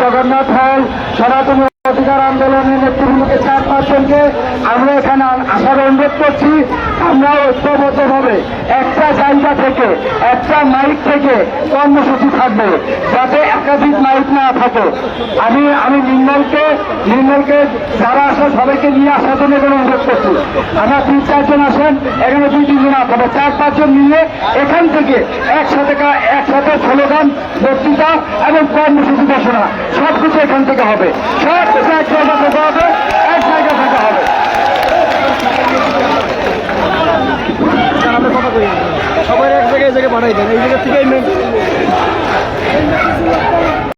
জগন্নাথ হল, সনাতনী অধিকার আন্দোলনের নেতৃবৃন্দকে 4-5 জনকে আমরা এখানে আসার অনুরোধ করছি। আমরা ঐক্যবদ্ধভাবে একটা জায়গা থেকে, একটা মাইক থেকে কর্মসূচি থাকবে, যাতে একাধিক মাইক না থাকে। আমি নির্মলকে যারা আসেন সবাইকে নিয়ে আসার জন্য এখানে অনুরোধ করছি। আমরা 3-4 জন আসেন, এখানে 2-3 জন আসবে, 4-5 জন মিলে এখান থেকে একসাথে স্লোগান, বক্তৃতা এবং কর্মসূচি ঘোষণা সবকিছু এখান থেকে হবে। সবকিছু এক জায়গা থেকে হবে, এক জায়গা থেকে হবে। সবাই এক জায়গায় পাঠাই দেন, এই জায়গা থেকেই